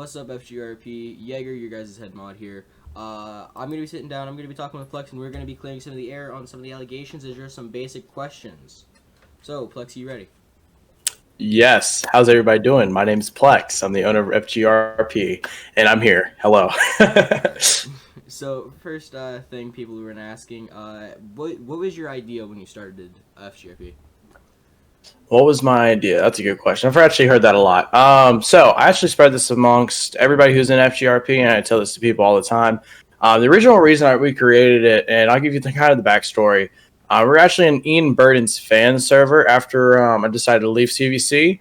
What's up, FGRP? Jager, your guys' head mod here. I'm going to be sitting down, I'm going to be talking with Plex, and we're going to be clearing some of the air on some of the allegations. There's just some basic questions. So, Plex, you ready? Yes. How's everybody doing? My name's Plex. I'm the owner of FGRP, and I'm here. Hello. So, first thing people were asking, what was your idea when you started FGRP? What was my idea? That's a good question. I've actually heard that a lot. So I actually spread this amongst everybody who's in FGRP, and I tell this to people all the time. The original reason we created it, and I'll give you kind of the backstory. We're actually an Ian Burden's fan server after I decided to leave CVC.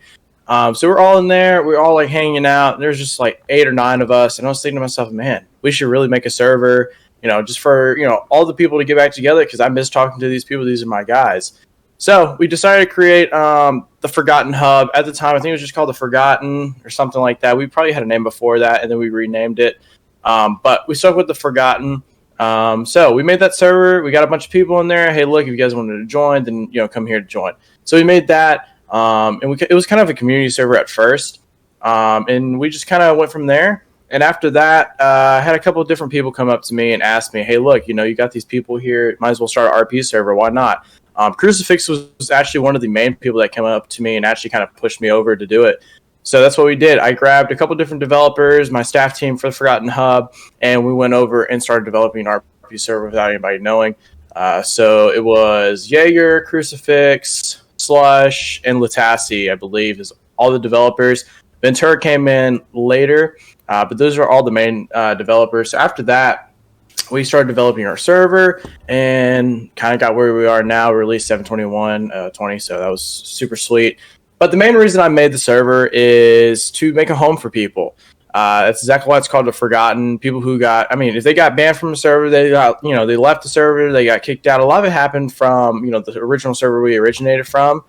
So we're all in there. We're all like hanging out. There's just like 8 or 9 of us, and I was thinking to myself, man, we should really make a server, just for all the people to get back together because I miss talking to these people. These are my guys. So we decided to create the Forgotten Hub. At the time, I think it was just called the Forgotten or something like that. We probably had a name before that, and then we renamed it. But we stuck with the Forgotten. So we made that server. We got a bunch of people in there. Hey, look, if you guys wanted to join, then come here to join. So we made that, and it was kind of a community server at first, and we just kind of went from there. And after that, I had a couple of different people come up to me and ask me, hey, look, you got these people here. Might as well start an RP server. Why not? Crucifix was actually one of the main people that came up to me and actually kind of pushed me over to do it. So that's what we did. I grabbed a couple different developers, my staff team for the Forgotten Hub, and we went over and started developing an RP server without anybody knowing. So it was Jager, Crucifix, Slush, and Latassi, I believe, is all the developers. Ventura came in later, but those are all the main developers. So after that, we started developing our server and kind of got where we are now. We released 7/21/20, so that was super sweet. But the main reason I made the server is to make a home for people. That's exactly why it's called the Forgotten. People who if they got banned from the server, they left the server, they got kicked out. A lot of it happened from, the original server we originated from.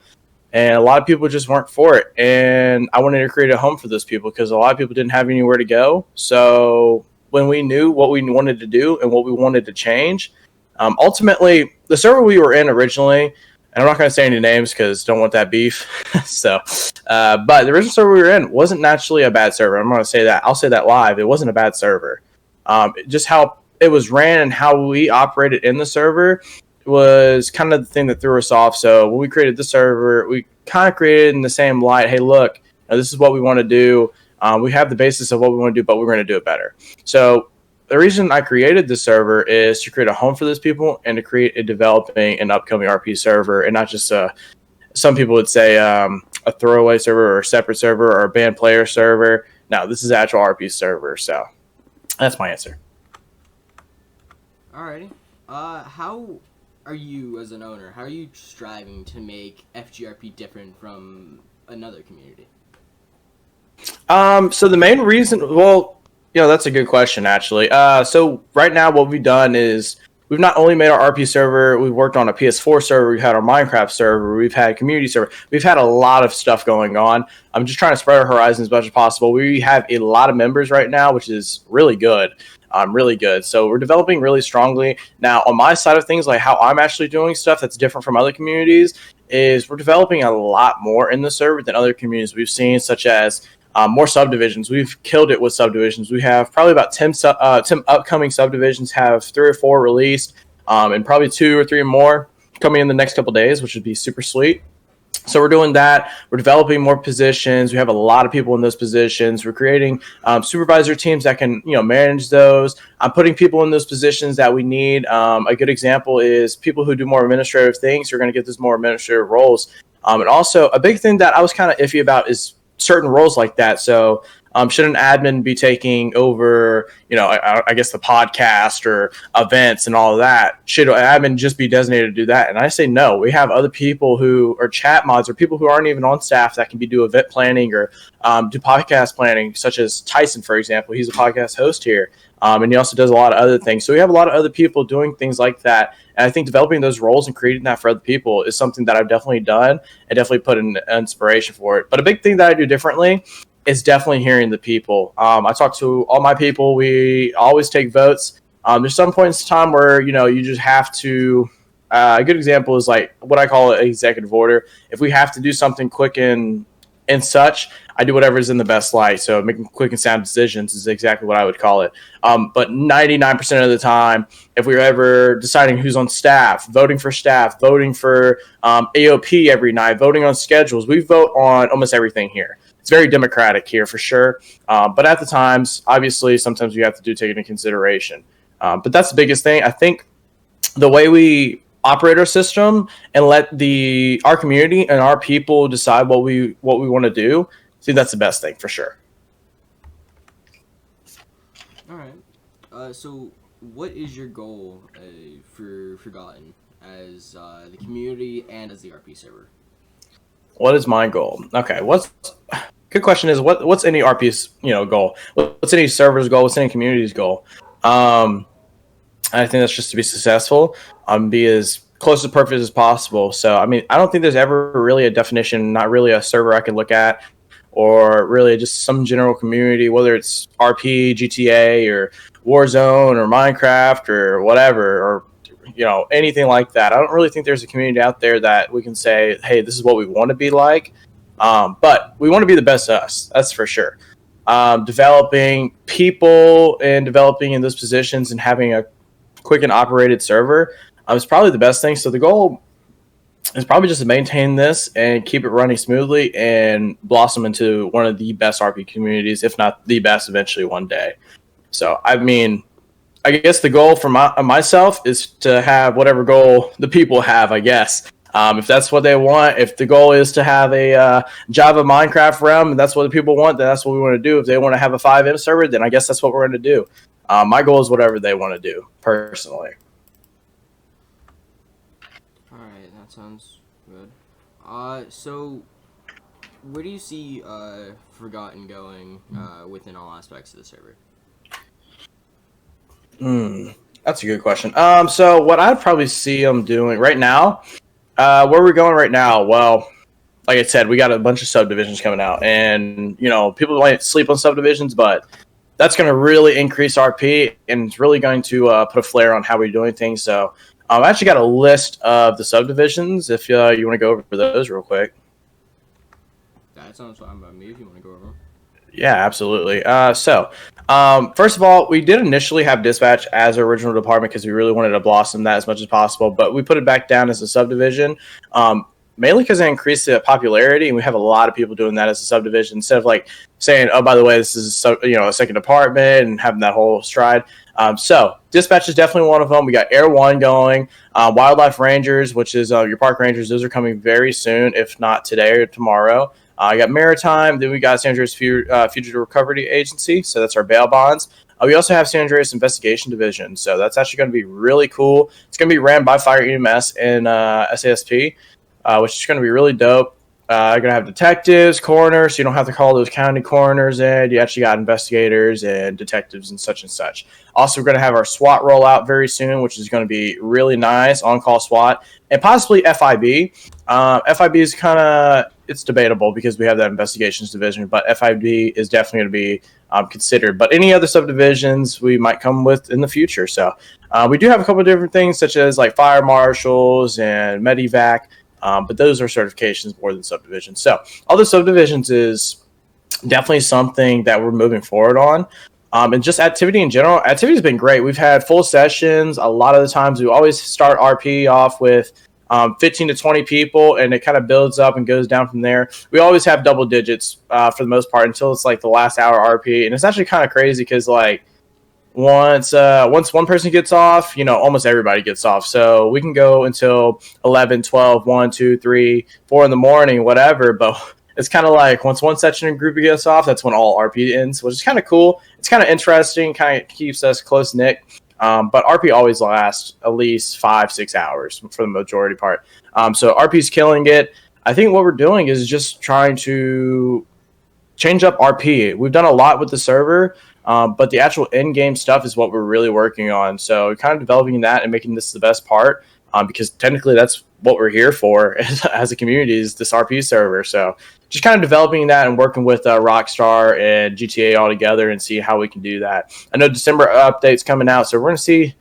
And a lot of people just weren't for it. And I wanted to create a home for those people because a lot of people didn't have anywhere to go. So when we knew what we wanted to do and what we wanted to change, ultimately, the server we were in originally, and I'm not going to say any names because don't want that beef. But the original server we were in wasn't naturally a bad server. I'm going to say that. I'll say that live. It wasn't a bad server. Just how it was ran and how we operated in the server was kind of the thing that threw us off. So when we created the server, we kind of created in the same light, hey, look, this is what we want to do. We have the basis of what we want to do, but we're going to do it better. So the reason I created this server is to create a home for those people and to create a developing and upcoming RP server, and not just some people would say a throwaway server or a separate server or a banned player server. No, this is an actual RP server. So that's my answer. Alrighty. How are you, as an owner, how are you striving to make FGRP different from another community? So the main reason, that's a good question, actually. So right now what we've done is we've not only made our RP server, we've worked on a PS4 server, we've had our Minecraft server, we've had community server. We've had a lot of stuff going on. I'm just trying to spread our horizons as much as possible. We have a lot of members right now, which is really good. Really good. So we're developing really strongly. Now, on my side of things, like how I'm actually doing stuff that's different from other communities, is we're developing a lot more in the server than other communities we've seen, such as more subdivisions. We've killed it with subdivisions. We have probably about 10 upcoming subdivisions, have 3 or 4 released, and probably 2 or 3 more coming in the next couple days, which would be super sweet. So we're doing that. We're developing more positions. We have a lot of people in those positions. We're creating supervisor teams that can, manage those. I'm putting people in those positions that we need. A good example is people who do more administrative things. You're going to get those more administrative roles. And also a big thing that I was kind of iffy about is certain roles like that. So should an admin be taking over, I guess the podcast or events and all of that? Should an admin just be designated to do that? And I say no. We have other people who are chat mods or people who aren't even on staff that can do event planning or do podcast planning, such as Tyson, for example. He's a podcast host here. And he also does a lot of other things. So we have a lot of other people doing things like that. And I think developing those roles and creating that for other people is something that I've definitely done and definitely put in inspiration for it. But a big thing that I do differently is definitely hearing the people. I talk to all my people. We always take votes. There's some points in time where, you just have to, a good example is like what I call an executive order. If we have to do something quick and and such. I do whatever is in the best light. So making quick and sound decisions is exactly what I would call it. But 99% of the time, if we're ever deciding who's on staff, voting for AOP every night, voting on schedules, we vote on almost everything here. It's very democratic here for sure. But at the times, obviously, sometimes we have to take into consideration. But that's the biggest thing. I think the way we operate our system and let our community and our people decide what we want to do, I think that's the best thing for sure. All right. So what is your goal for Forgotten as the community and as the RP server? What is my goal? Okay, good question is what's any RP's goal? What's any server's goal? What's any community's goal? I think that's just to be successful, be as close to perfect as possible. So, I mean, I don't think there's ever really a definition, not really a server I can look at, or really just some general community, whether it's RP, GTA, or Warzone, or Minecraft, or whatever, or anything like that. I don't really think there's a community out there that we can say, hey, this is what we want to be like. But we want to be the best us, that's for sure. Developing people and developing in those positions and having a quick and operated server is probably the best thing. So the goal is probably just to maintain this and keep it running smoothly and blossom into one of the best RP communities, if not the best eventually one day. So, I mean, I guess the goal for myself is to have whatever goal the people have, I guess. If that's what they want, if the goal is to have a Java Minecraft realm and that's what the people want, then that's what we want to do. If they want to have a 5M server, then I guess that's what we're going to do. My goal is whatever they want to do, personally. All right, that sounds good. So where do you see Forgotten going within all aspects of the server? That's a good question. So what I'd probably see them doing right now, where we're going right now, well, like I said, we got a bunch of subdivisions coming out, and people might sleep on subdivisions, but that's going to really increase RP, and it's really going to put a flare on how we're doing things. So I actually got a list of the subdivisions if you want to go over those real quick. That sounds fine by me if you want to go over them. Yeah, absolutely. So first of all, we did initially have dispatch as our original department because we really wanted to blossom that as much as possible, but we put it back down as a subdivision. Mainly because it increased the popularity, and we have a lot of people doing that as a subdivision instead of like saying, "Oh, by the way, this is a second department," and having that whole stride. So dispatch is definitely one of them. We got Air 1 going, Wildlife Rangers, which is your park rangers. Those are coming very soon, if not today or tomorrow. I got Maritime. Then we got San Andreas Fugitive Recovery Agency, so that's our bail bonds. We also have San Andreas Investigation Division, so that's actually going to be really cool. It's going to be ran by Fire EMS and SASP. Which is going to be really dope. You're going to have detectives, coroners, so you don't have to call those county coroners in. You actually got investigators and detectives and such and such. Also, we're going to have our SWAT rollout very soon, which is going to be really nice, on-call SWAT, and possibly FIB. FIB is it's debatable because we have that investigations division, but FIB is definitely going to be considered. But any other subdivisions we might come with in the future. So we do have a couple of different things, such as like fire marshals and Medivac. But those are certifications more than subdivisions. So all the subdivisions is definitely something that we're moving forward on. And just activity in general, activity has been great. We've had full sessions. A lot of the times we always start RP off with 15 to 20 people, and it kind of builds up and goes down from there. We always have double digits for the most part until it's like the last hour RP. And it's actually kind of crazy because like once one person gets off, almost everybody gets off. So we can go until 11, 12, 1, 2, 3, 4 in the morning, whatever. But it's kind of like once one section and group gets off, that's when all RP ends, which is kind of cool. It's kind of interesting, kind of keeps us close-knit. But RP always lasts at least 5-6 hours for the majority part. So RP's killing it. I think what we're doing is just trying to change up RP. We've done a lot with the server. But the actual in-game stuff is what we're really working on. So kind of developing that and making this the best part, because technically that's what we're here for as a community is this RP server. So just kind of developing that and working with Rockstar and GTA all together and see how we can do that. I know December update's coming out, so we're gonna see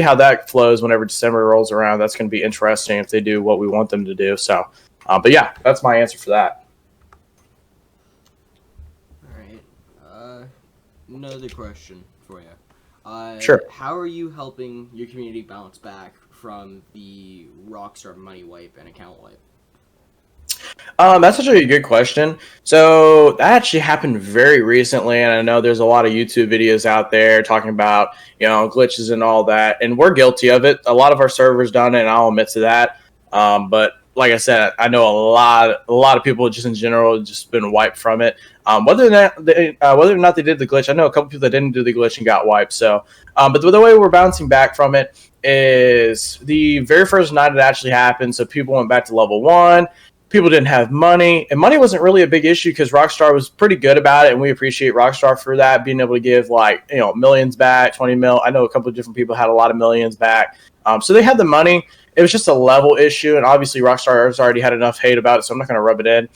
how that flows whenever December rolls around. That's gonna be interesting if they do what we want them to do. So, but yeah, that's my answer for that. another question for you. Sure. How are you helping your community bounce back from the Rockstar money wipe and account wipe? That's actually a good question. So that actually happened very recently, and I know there's a lot of YouTube videos out there talking about glitches and all that, and we're guilty of it. A lot of our servers done it, and I'll admit to that. But like I said, I know a lot of people just in general just been wiped from it. Whether or not they did the glitch, I know a couple people that didn't do the glitch and got wiped. So, but the way we're bouncing back from it is the very first night it actually happened. So people went back to level 1. People didn't have money, and money wasn't really a big issue because Rockstar was pretty good about it, and we appreciate Rockstar for that, being able to give millions back, 20 mil. I know a couple of different people had a lot of millions back, so they had the money. It was just a level issue, and obviously Rockstar has already had enough hate about it, so I'm not going to rub it in.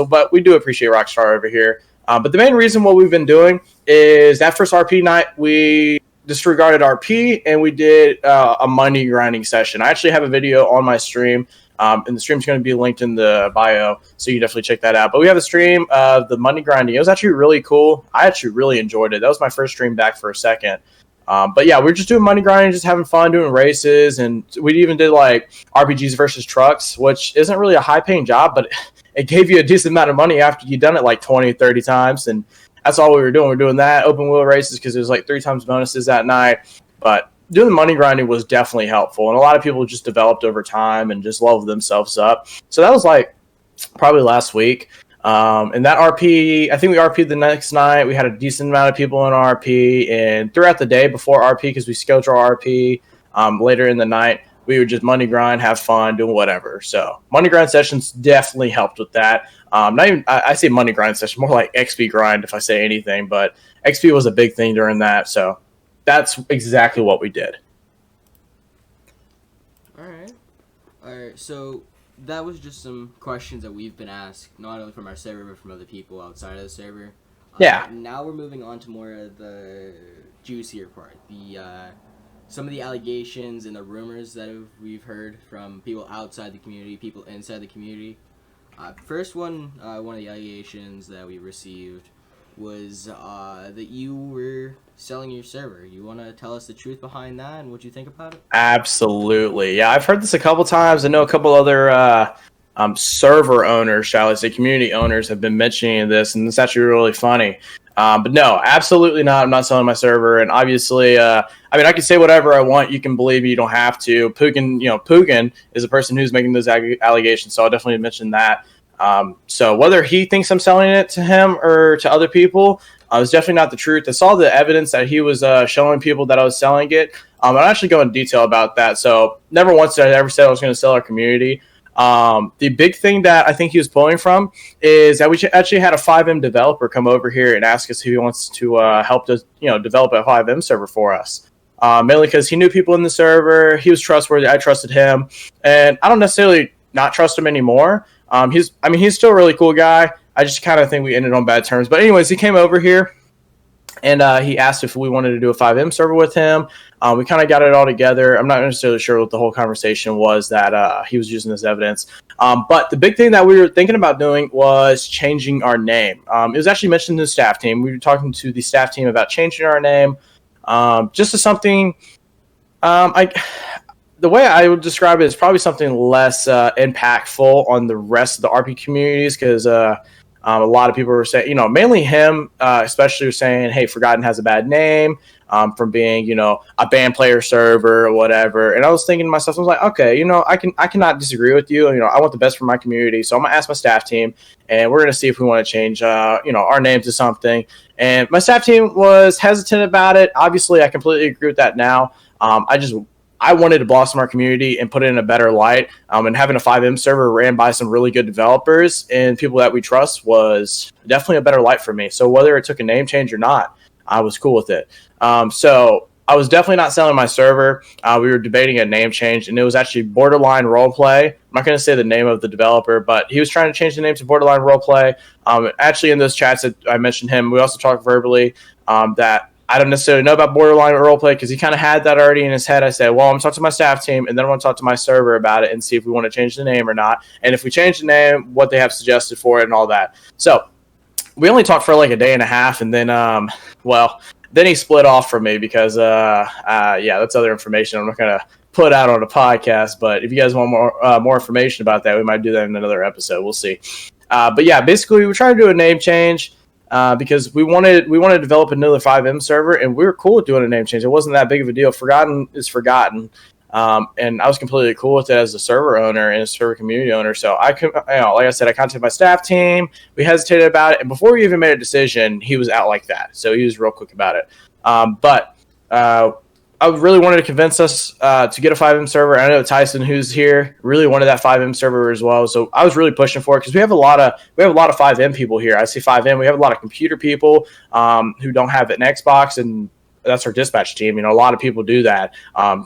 But we do appreciate Rockstar over here. But the main reason what we've been doing is that first RP night we disregarded RP and we did a money grinding session. I actually have a video on my stream. And the stream's going to be linked in the bio, so you can definitely check that out. But we have a stream of the money grinding. It was actually really cool. I actually really enjoyed it. That was my first stream back for a second. But yeah, we're just doing money grinding, just having fun, doing races. And we even did like RPGs versus trucks, which isn't really a high-paying job, but it gave you a decent amount of money after you've done it like 20, 30 times. And that's all we were doing. We're doing that, open wheel races, because there's like 3 times bonuses that night. But doing the money grinding was definitely helpful, and a lot of people just developed over time and just leveled themselves up. So that was like probably last week. And that RP, I think we RP'd the next night. We had a decent amount of people in RP, and throughout the day before RP, because we schedule our RP later in the night, we would just money grind, have fun, doing whatever. So money grind sessions definitely helped with that. Not even I say money grind session, more like XP grind if I say anything, but XP was a big thing during that. So that's exactly what we did. All right. So that was just some questions that we've been asked, not only from our server, but from other people outside of the server. Yeah. Now we're moving on to more of the juicier part. Some of the allegations and the rumors that we've heard from people outside the community, people inside the community. First one of the allegations that we received was that you were selling your server. You want to tell us the truth behind that and what you think about it? Absolutely. Yeah, I've heard this a couple times. I know a couple other server owners, shall I say, community owners have been mentioning this, and it's actually really funny. But no, absolutely not. I'm not selling my server, and obviously, I can say whatever I want. You can believe me. You don't have to. Pugin is the person who's making those allegations, so I'll definitely mention that. So whether he thinks I'm selling it to him or to other people, it's definitely not the truth. I saw the evidence that he was showing people that I was selling it. I'll actually go in detail about that. So never once did I ever say I was going to sell our community. The big thing that I think he was pulling from is that we actually had a 5M developer come over here and ask us if he wants to help us, develop a 5M server for us. Mainly because he knew people in the server. He was trustworthy. I trusted him, and I don't necessarily not trust him anymore. He's still a really cool guy. I just kind of think we ended on bad terms. But anyways, he came over here and he asked if we wanted to do a 5M server with him. We kind of got it all together. I'm not necessarily sure what the whole conversation was that he was using as evidence. But the big thing that we were thinking about doing was changing our name. It was actually mentioned to the staff team. We were talking to the staff team about changing our name just to something the way I would describe it is probably something less impactful on the rest of the RP communities, because a lot of people were saying, mainly him, especially, was saying, hey, Forgotten has a bad name from being, a band player server or whatever. And I was thinking to myself, I was like, okay, I cannot disagree with you. I want the best for my community. So I'm going to ask my staff team, and we're going to see if we want to change, our name to something. And my staff team was hesitant about it. Obviously, I completely agree with that now. I wanted to blossom our community and put it in a better light. And having a 5M server ran by some really good developers and people that we trust was definitely a better light for me. So whether it took a name change or not, I was cool with it. So I was definitely not selling my server. We were debating a name change, and it was actually Borderline Roleplay. I'm not going to say the name of the developer, but he was trying to change the name to Borderline Roleplay. Actually, in those chats that I mentioned him, we also talked verbally that I don't necessarily know about Borderline Roleplay because he kind of had that already in his head. I said, well, I'm going to talk to my staff team, and then I'm going to talk to my server about it and see if we want to change the name or not. And if we change the name, what they have suggested for it and all that. So we only talked for like a day and a half, and then then he split off from me because yeah, that's other information I'm not gonna put out on a podcast. But if you guys want more information about that, we might do that in another episode. We'll see. But yeah, basically we were trying to do a name change because we wanted to develop another 5M server, and we were cool with doing a name change. It wasn't that big of a deal. Forgotten is forgotten. And I was completely cool with it as a server owner and a server community owner. So like I said, I contacted my staff team. We hesitated about it, and before we even made a decision, he was out like that. So he was real quick about it. But I really wanted to convince us to get a 5M server. I know Tyson, who's here, really wanted that 5M server as well. So I was really pushing for it because we have a lot of 5M people here. I see 5M. We have a lot of computer people who don't have an Xbox, and that's our dispatch team. A lot of people do that.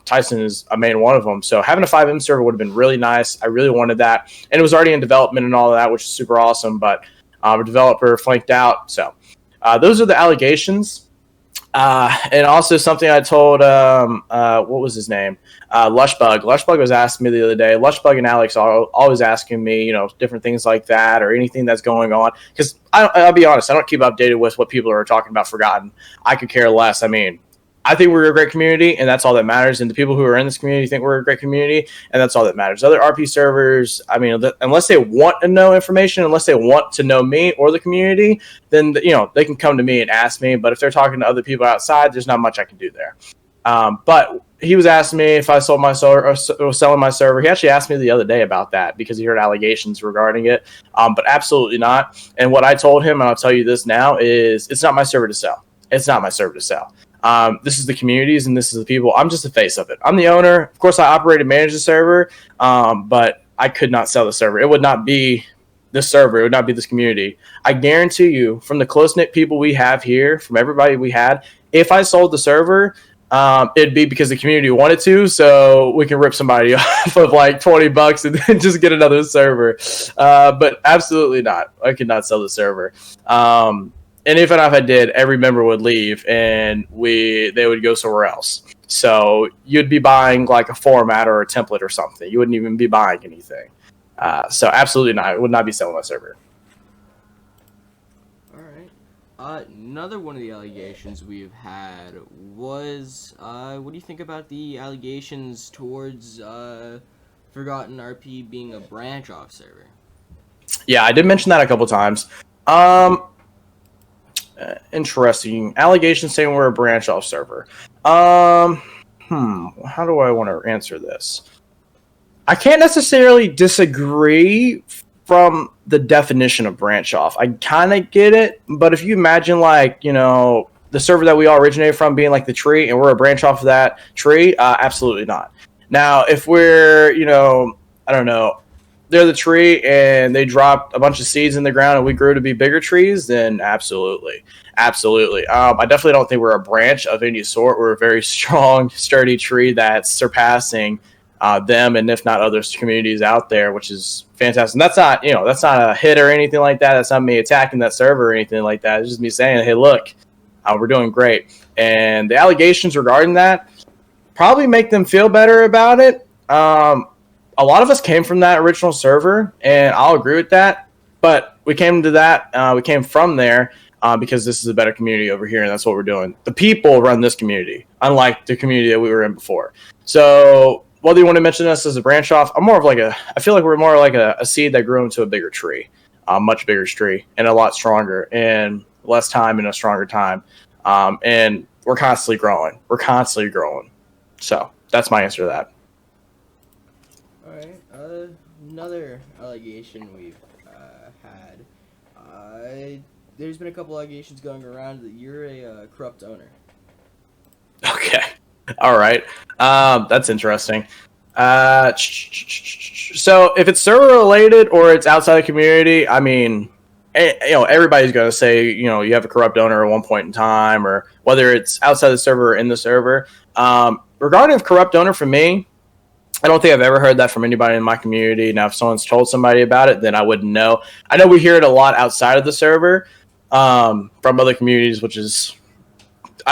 Tyson is a main one of them. So having a 5M server would have been really nice. I really wanted that. And it was already in development and all of that, which is super awesome. But our developer flanked out. So those are the allegations. And also something I told, what was his name? Lushbug. Lushbug was asking me the other day. Lushbug and Alex are always asking me, different things like that or anything that's going on. Because I'll be honest, I don't keep updated with what people are talking about Forgotten. I could care less. I think we're a great community, and that's all that matters. And the people who are in this community think we're a great community, and that's all that matters. Other RP servers, unless they want to know information, unless they want to know me or the community, then they can come to me and ask me. But if they're talking to other people outside, there's not much I can do there. But he was asking me if I sold my server or was selling my server. He actually asked me the other day about that because he heard allegations regarding it. But absolutely not. And what I told him, and I'll tell you this now, is it's not my server to sell. It's not my server to sell. This is the communities and this is the people. I'm just the face of it. I'm the owner. Of course, I operate and manage the server, but I could not sell the server. It would not be this server. It would not be this community. I guarantee you, from the close-knit people we have here, from everybody we had, if I sold the server, it'd be because the community wanted to, so we can rip somebody off of like $20 and then just get another server. But absolutely not. I could not sell the server. And even if I did, every member would leave and they would go somewhere else. So you'd be buying like a format or a template or something. You wouldn't even be buying anything. So absolutely not. I would not be selling my server. All right. Another one of the allegations we've had was, what do you think about the allegations towards Forgotten RP being a branch off server? Yeah, I did mention that a couple times. Interesting allegations saying we're a branch off server. How do I want to answer this? I can't necessarily disagree from the definition of branch off. I kind of get it, but if you imagine the server that we all originated from being like the tree and we're a branch off of that tree, absolutely not. Now, if we're, I don't know, they're the tree and they dropped a bunch of seeds in the ground and we grew to be bigger trees, then absolutely. I definitely don't think we're a branch of any sort. We're a very strong, sturdy tree that's surpassing them and if not other communities out there, which is fantastic. And that's not a hit or anything like that. That's not me attacking that server or anything like that. It's just me saying, hey, look, we're doing great. And the allegations regarding that probably make them feel better about it. A lot of us came from that original server, and I'll agree with that. But we came from there because this is a better community over here, and that's what we're doing. The people run this community, unlike the community that we were in before. So whether you want to mention us as a branch off, I feel like we're more like a seed that grew into a bigger tree, a much bigger tree, and a lot stronger, and less time and a stronger time. And we're constantly growing. So that's my answer to that. Another allegation we've had. There's been a couple allegations going around that you're a corrupt owner. Okay. All right. That's interesting. So if it's server related or it's outside the community, everybody's going to say, you have a corrupt owner at one point in time, or whether it's outside the server or in the server. Regarding a corrupt owner, for me, I don't think I've ever heard that from anybody in my community. Now, if someone's told somebody about it, then I wouldn't know. I know we hear it a lot outside of the server from other communities, which is,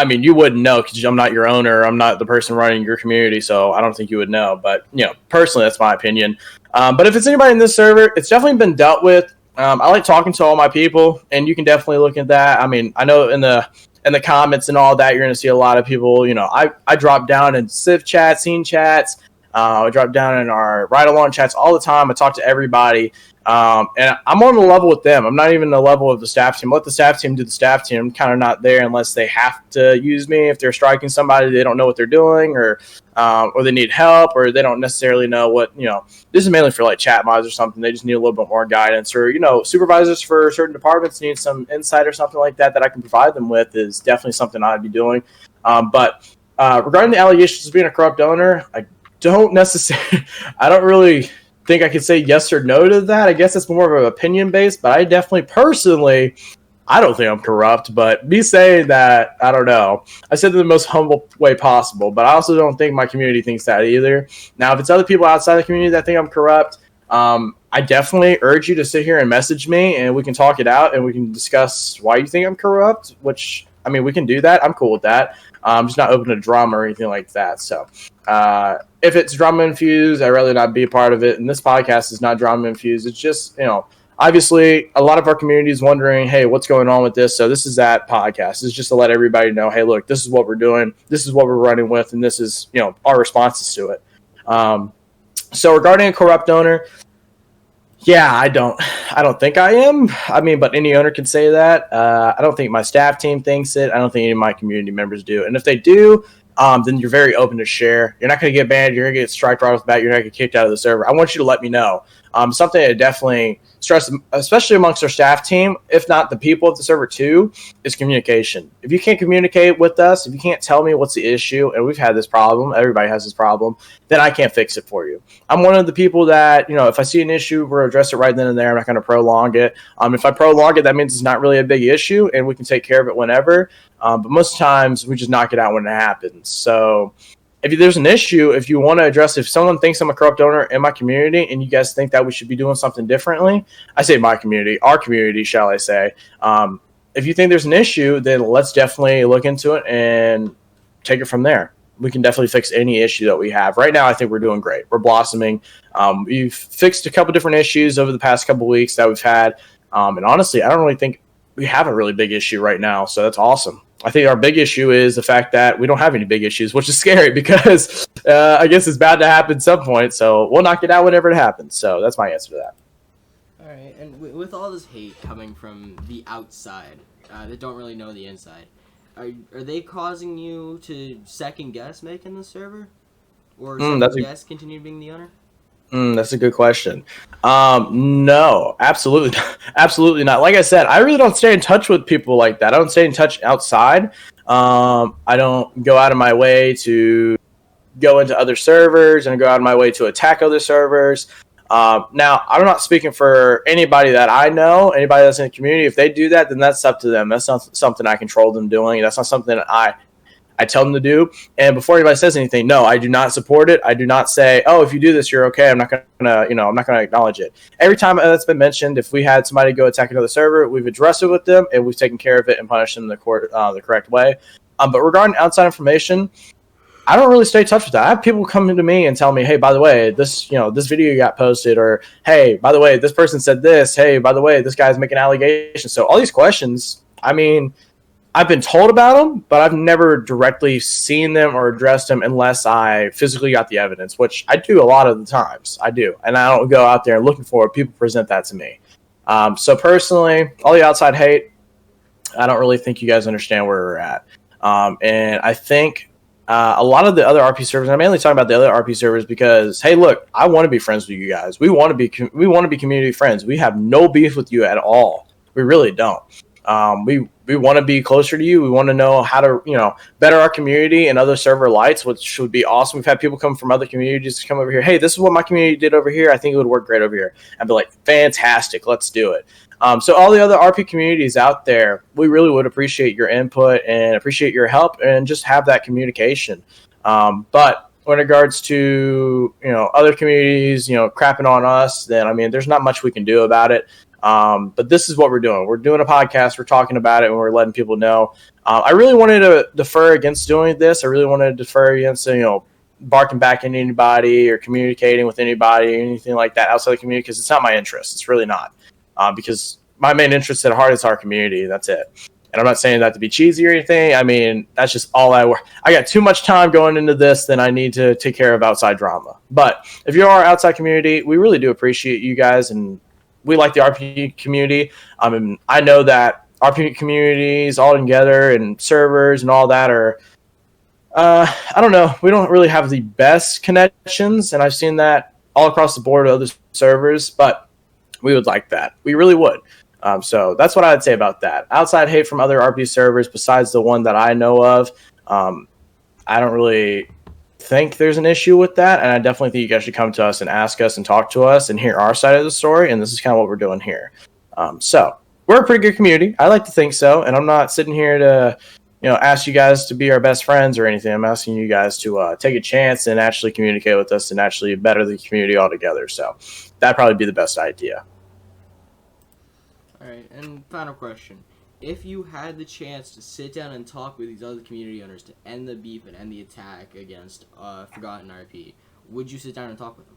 you wouldn't know because I'm not your owner. I'm not the person running your community, so I don't think you would know. But, personally, that's my opinion. But if it's anybody in this server, it's definitely been dealt with. I like talking to all my people, and you can definitely look at that. I mean, I know in the comments and all that, you're going to see a lot of people. You know, I drop down in Civ chats, scene chats. I drop down in our ride along chats all the time. I talk to everybody, and I'm on the level with them. I'm not even the level of the staff team. Let the staff team do the staff team. I'm kind of not there unless they have to use me. If they're striking somebody, they don't know what they're doing, or they need help, or they don't necessarily know what, you know. This is mainly for like chat mods or something. They just need a little bit more guidance, or, you know, supervisors for certain departments need some insight or something like that I can provide them with is definitely something I'd be doing. But regarding the allegations of being a corrupt donor, I don't really think I could say yes or no to that. I guess it's more of an opinion based, but I definitely personally, I don't think I'm corrupt, but me saying that, I don't know. I said it in the most humble way possible, but I also don't think my community thinks that either. Now, if it's other people outside the community that think I'm corrupt, I definitely urge you to sit here and message me, and we can talk it out, and we can discuss why you think I'm corrupt, which, I mean, we can do that. I'm cool with that. I'm just not open to drama or anything like that. So if it's drama infused, I'd rather not be a part of it. And this podcast is not drama infused. It's just, you know, obviously a lot of our community is wondering, hey, what's going on with this? So this is that podcast. It's just to let everybody know, hey, look, this is what we're doing. This is what we're running with. And this is, you know, our responses to it. So regarding a corrupt donor, yeah, I don't think I am. I mean, but any owner can say that. I don't think my staff team thinks it. I don't think any of my community members do. And if they do, then you're very open to share. You're not going to get banned. You're going to get striked right off the bat. You're not going to get kicked out of the server. I want you to let me know. Something that definitely stress, especially amongst our staff team, if not the people at the server too, is communication. If you can't communicate with us, if you can't tell me what's the issue, and we've had this problem, everybody has this problem, then I can't fix it for you. I'm one of the people that, you know, if I see an issue, we'll address it right then and there. I'm not going to prolong it. If I prolong it, that means it's not really a big issue, and we can take care of it whenever. But most times, we just knock it out when it happens. So if there's an issue, if you want to address, if someone thinks I'm a corrupt donor in my community and you guys think that we should be doing something differently, I say my community, our community, shall I say. If you think there's an issue, then let's definitely look into it and take it from there. We can definitely fix any issue that we have. Right now, I think we're doing great. We're blossoming. We've fixed a couple different issues over the past couple weeks that we've had. And honestly, I don't really think we have a really big issue right now. So that's awesome. I think our big issue is the fact that we don't have any big issues, which is scary because I guess it's bound to happen at some point. So we'll knock it out whenever it happens. So that's my answer to that. All right. And with all this hate coming from the outside that don't really know the inside, are they causing you to second guess making the server? Or second guess continue being the owner? That's a good question. No, absolutely, absolutely not. Like I said, I really don't stay in touch with people like that. I don't stay in touch outside. I don't go out of my way to go into other servers and go out of my way to attack other servers. Now, I'm not speaking for anybody that I know, anybody that's in the community. If they do that, then that's up to them. That's not something I control them doing. That's not something that I tell them to do. And before anybody says anything, no, I do not support it. I do not say, oh, if you do this, you're okay. I'm not going to acknowledge it. Every time that's been mentioned, if we had somebody go attack another server, we've addressed it with them and we've taken care of it and punished them the correct way. But regarding outside information, I don't really stay in touch with that. I have people come to me and tell me, hey, by the way, this video got posted, or hey, by the way, this person said this. Hey, by the way, this guy's making allegations. So all these questions, I mean, I've been told about them, but I've never directly seen them or addressed them unless I physically got the evidence, which I do a lot of the times. I do. And I don't go out there looking for it. People present that to me. So personally, all the outside hate, I don't really think you guys understand where we're at. And I think a lot of the other RP servers, I'm mainly talking about the other RP servers because, hey, look, I want to be friends with you guys. We want to be community friends. We have no beef with you at all. We really don't. We want to be closer to you. We want to know how to, better our community and other server lights, which would be awesome. We've had people come from other communities to come over here. Hey, this is what my community did over here. I think it would work great over here. I'd be like, fantastic. Let's do it. So all the other RP communities out there, we really would appreciate your input and appreciate your help and just have that communication. But in regards to, other communities, crapping on us, then, I mean, there's not much we can do about it. But this is what we're doing. We're doing a podcast. We're talking about it and we're letting people know. I really wanted to defer against doing this. I really wanted to defer against, barking back at anybody or communicating with anybody or anything like that outside the community because it's not my interest. It's really not. because my main interest at heart is our community. That's it. And I'm not saying that to be cheesy or anything. I mean, that's just all I got too much time going into this than I need to take care of outside drama. But if you're our outside community, we really do appreciate you guys, and we like the RP community. I know that RP communities all together and servers and all that are, I don't know, we don't really have the best connections, and I've seen that all across the board with other servers, but we would like that. We really would. So that's what I'd say about that. Outside hate from other RP servers, besides the one that I know of, I don't really think there's an issue with that, and I definitely think you guys should come to us and ask us and talk to us and hear our side of the story, and this is kind of what we're doing here. So we're a pretty good community. I like to think so, and I'm not sitting here to ask you guys to be our best friends or anything. I'm asking you guys to take a chance and actually communicate with us and actually better the community altogether. So that'd probably be the best idea. All right, and final question. If you had the chance to sit down and talk with these other community owners to end the beef and end the attack against Forgotten RP, would you sit down and talk with them?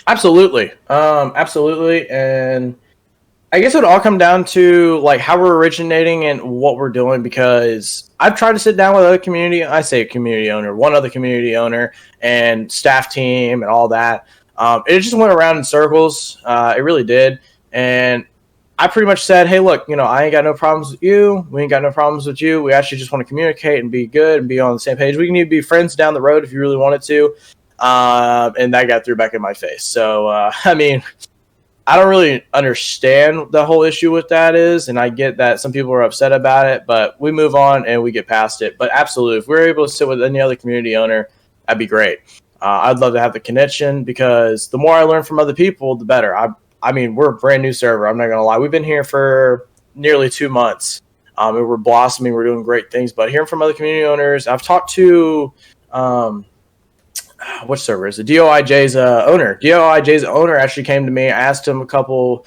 Absolutely. Absolutely. And I guess it would all come down to like how we're originating and what we're doing, because I've tried to sit down with other community, I say community owner, one other community owner and staff team and all that. It just went around in circles. It really did. And I pretty much said, hey, look, I ain't got no problems with you. We ain't got no problems with you. We actually just want to communicate and be good and be on the same page. We can even be friends down the road if you really wanted to. And that got through back in my face. So, I mean, I don't really understand the whole issue with that is, and I get that some people are upset about it, but we move on and we get past it. But absolutely, if we're able to sit with any other community owner, that'd be great. I'd love to have the connection, because the more I learn from other people, the better. I mean, we're a brand new server. I'm not going to lie. We've been here for nearly 2 months. And we're blossoming. We're doing great things. But hearing from other community owners, I've talked to, which server is it? DOIJ's owner. DOIJ's owner actually came to me. I asked him a couple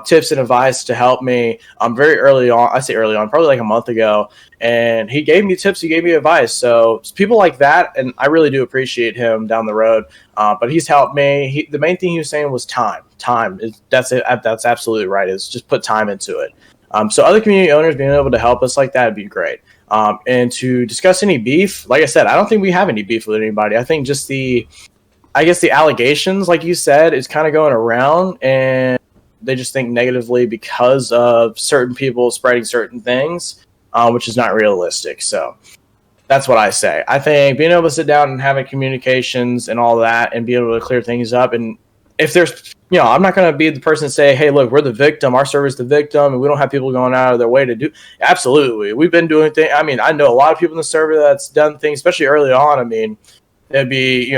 tips and advice to help me very early on. I say early on, probably like a month ago. And he gave me tips. He gave me advice. So it's people like that, and I really do appreciate him down the road. But he's helped me. The main thing he was saying was time. That's it. That's absolutely right. Is just put time into it. So other community owners being able to help us like that would be great. And to discuss any beef, like I said, I don't think we have any beef with anybody. I think just the allegations, like you said, is kind of going around, and they just think negatively because of certain people spreading certain things, which is not realistic. So that's what I say. I think being able to sit down and having communications and all that and be able to clear things up. And if there's, I'm not going to be the person to say, hey, look, we're the victim. Our server's the victim, and we don't have people going out of their way to do. Absolutely. We've been doing things. I mean, I know a lot of people in the server that's done things, especially early on. I mean, it'd be,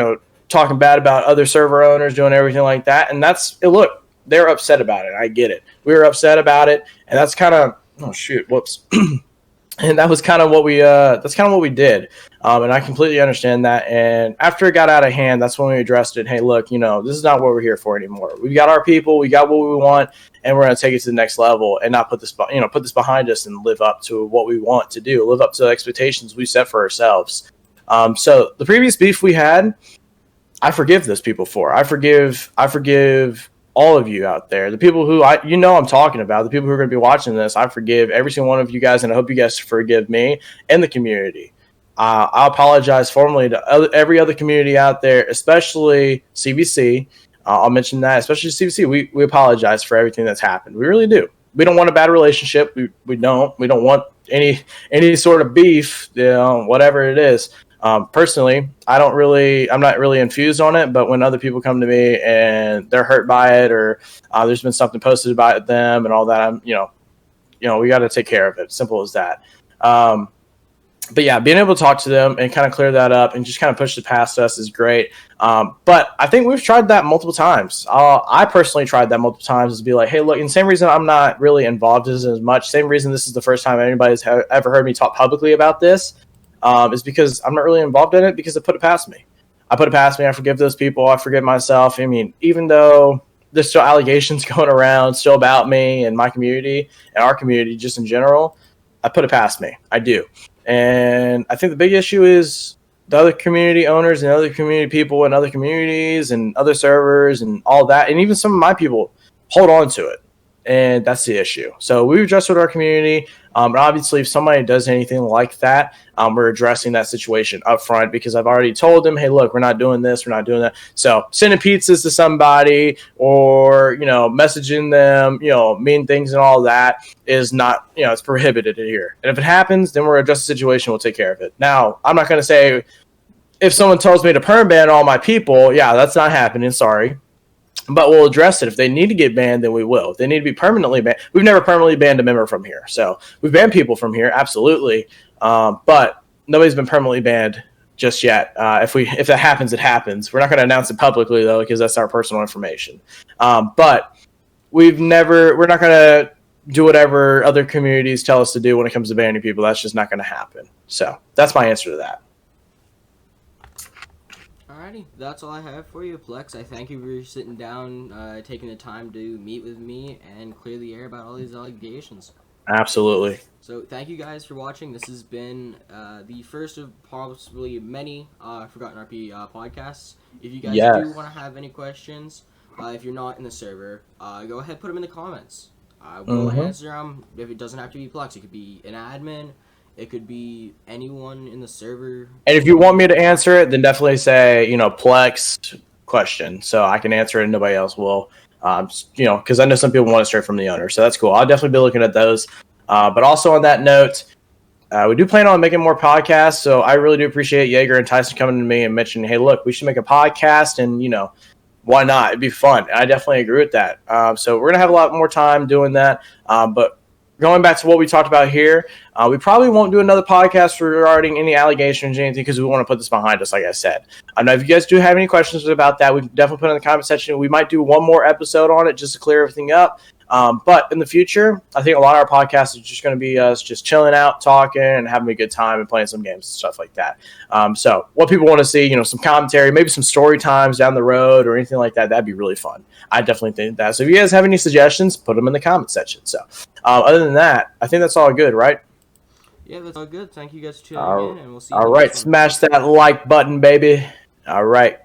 talking bad about other server owners doing everything like that. And look, they're upset about it. I get it. We were upset about it. And that's kind of, whoops. And that was kind of what we did. And I completely understand that. And after it got out of hand, that's when we addressed it. Hey, look, this is not what we're here for anymore. We got our people, we got what we want, and we're going to take it to the next level and not put this behind us and live up to what we want to do, live up to the expectations we set for ourselves. So the previous beef we had, I forgive those people for. I forgive all of you out there, the people who I'm talking about, the people who are going to be watching this. I forgive every single one of you guys, and I hope you guys forgive me and the community. I apologize formally to every other community out there, especially CVC. I'll mention that, especially CVC. We apologize for everything that's happened. We really do. We don't want a bad relationship. We don't want any sort of beef, whatever it is. Personally, I'm not really infused on it, but when other people come to me and they're hurt by it, or there's been something posted about them and all that, we got to take care of it. Simple as that. But yeah, being able to talk to them and kind of clear that up and just kind of push it past us is great. But I think we've tried that multiple times. I personally tried that multiple times, is to be like, hey, look, and same reason I'm not really involved as much, same reason this is the first time anybody's ever heard me talk publicly about this, is because I'm not really involved in it, because I put it past me. I forgive those people. I forgive myself. I mean, even though there's still allegations going around still about me and my community and our community just in general, I put it past me. I do. And I think the big issue is the other community owners and other community people and other communities and other servers and all that. And even some of my people hold on to it. and that's the issue. So we address with our community. And obviously, if somebody does anything like that, we're addressing that situation up front because I've already told them, hey, look, we're not doing this, we're not doing that. So sending pizzas to somebody or, messaging them, mean things and all that is not, it's prohibited here. And if it happens, then we'll address the situation, we'll take care of it. Now, I'm not going to say if someone tells me to perm ban all my people, yeah, that's not happening, sorry. But we'll address it. If they need to get banned, then we will. If they need to be permanently banned, we've never permanently banned a member from here. So we've banned people from here, absolutely. But nobody's been permanently banned just yet. If that happens, it happens. We're not going to announce it publicly, though, because that's our personal information. But we're not going to do whatever other communities tell us to do when it comes to banning people. That's just not going to happen. So that's my answer to that. Alrighty, that's all I have for you, Plex. I thank you for sitting down, taking the time to meet with me and clear the air about all these allegations. Absolutely. So thank you guys for watching. This has been the first of possibly many Forgotten RP podcasts. If you guys do want to have any questions, if you're not in the server, go ahead, put them in the comments. We'll answer them. If it doesn't have to be Plex, it could be an admin. It could be anyone in the server. And if you want me to answer it, then definitely say, Plex question. So I can answer it and nobody else will. Because I know some people want it straight from the owner. So that's cool. I'll definitely be looking at those. But also on that note, we do plan on making more podcasts. So I really do appreciate Jager and Tyson coming to me and mentioning, hey, look, we should make a podcast. And, why not? It'd be fun. And I definitely agree with that. So we're going to have a lot more time doing that. But going back to what we talked about here, we probably won't do another podcast regarding any allegations or anything because we want to put this behind us, like I said. Now, if you guys do have any questions about that, we definitely put it in the comment section. We might do one more episode on it just to clear everything up. But in the future, I think a lot of our podcasts are just going to be us just chilling out, talking, and having a good time and playing some games and stuff like that. So what people want to see, some commentary, maybe some story times down the road or anything like that, that'd be really fun. I definitely think that. So if you guys have any suggestions, put them in the comment section. So other than that, I think that's all good, right? Yeah, that's all good. Thank you guys for tuning in, and we'll see you. All right, smash that like button, baby. All right.